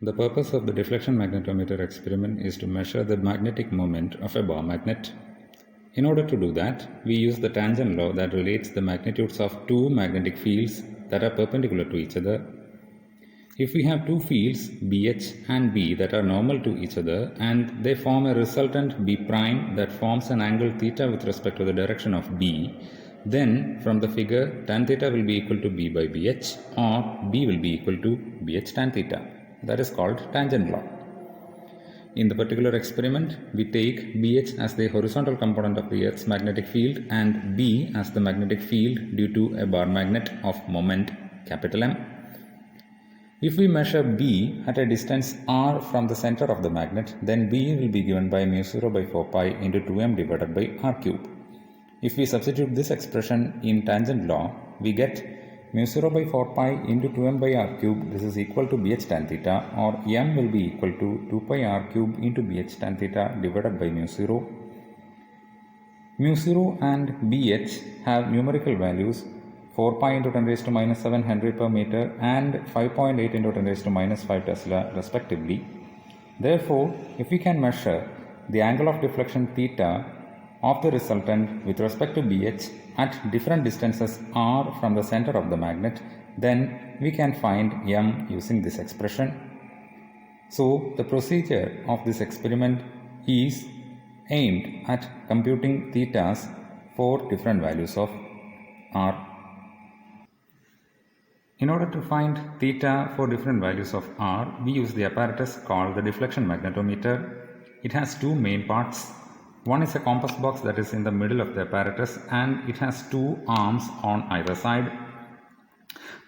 The purpose of the deflection magnetometer experiment is to measure the magnetic moment of a bar magnet. In order to do that, we use the tangent law that relates the magnitudes of two magnetic fields that are perpendicular to each other. If we have two fields BH and B that are normal to each other and they form a resultant B prime that forms an angle theta with respect to the direction of B, then from the figure tan theta will be equal to B by BH or B will be equal to BH tan theta. That is called tangent law. In the particular experiment, we take BH as the horizontal component of the Earth's magnetic field and B as the magnetic field due to a bar magnet of moment M. If we measure B at a distance r from the center of the magnet, then B will be given by mu0 by 4 pi into 2m divided by r cube. If we substitute this expression in tangent law, we get mu0 by 4 pi into 2m by r cube. This is equal to bh tan theta, or m will be equal to 2 pi r cube into bh tan theta divided by mu0. Mu0 and bh have numerical values 4 pi into 10 raised to minus 7 Henry per meter and 5.8 into 10 raised to minus 5 Tesla respectively. Therefore, if we can measure the angle of deflection theta of the resultant with respect to BH at different distances r from the center of the magnet, then we can find m using this expression. So, the procedure of this experiment is aimed at computing thetas for different values of r. In order to find theta for different values of r, we use the apparatus called the deflection magnetometer. It has two main parts. One is a compass box that is in the middle of the apparatus and it has two arms on either side.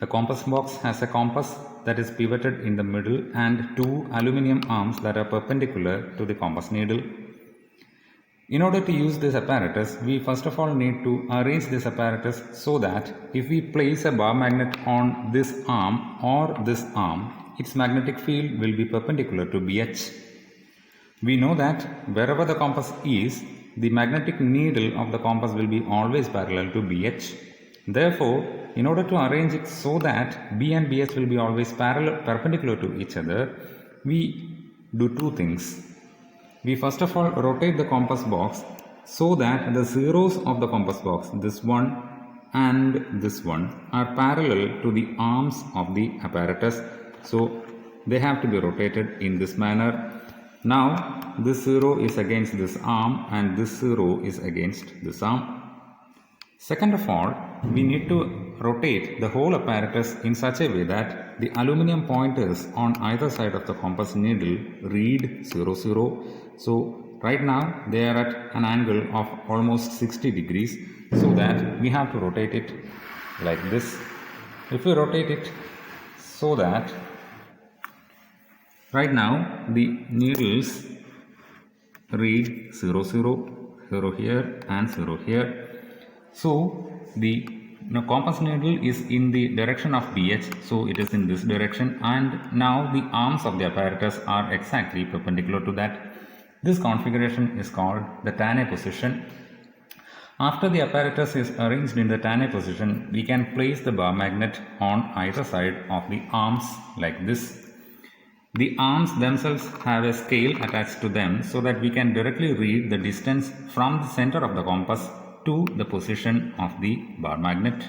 The compass box has a compass that is pivoted in the middle and two aluminum arms that are perpendicular to the compass needle. In order to use this apparatus, we first of all need to arrange this apparatus so that if we place a bar magnet on this arm or this arm, its magnetic field will be perpendicular to BH. We know that wherever the compass is, the magnetic needle of the compass will be always parallel to BH. Therefore, in order to arrange it so that B and BH will be always perpendicular to each other, we do two things. We first of all rotate the compass box so that the zeros of the compass box, this one and this one, are parallel to the arms of the apparatus. So, they have to be rotated in this manner. Now, this 0 is against this arm and this 0 is against this arm. Second of all, we need to rotate the whole apparatus in such a way that the aluminum pointers on either side of the compass needle read 0, 0. So, right now they are at an angle of almost 60 degrees, so that we have to rotate it like this. If we rotate it so that right now the needles read 0, 0, 0 here and 0 here. So the compass needle is in the direction of BH, so it is in this direction, and now the arms of the apparatus are exactly perpendicular to that. This configuration is called the tan A position. After the apparatus is arranged in the tan A position, we can place the bar magnet on either side of the arms like this. The arms themselves have a scale attached to them so that we can directly read the distance from the center of the compass to the position of the bar magnet.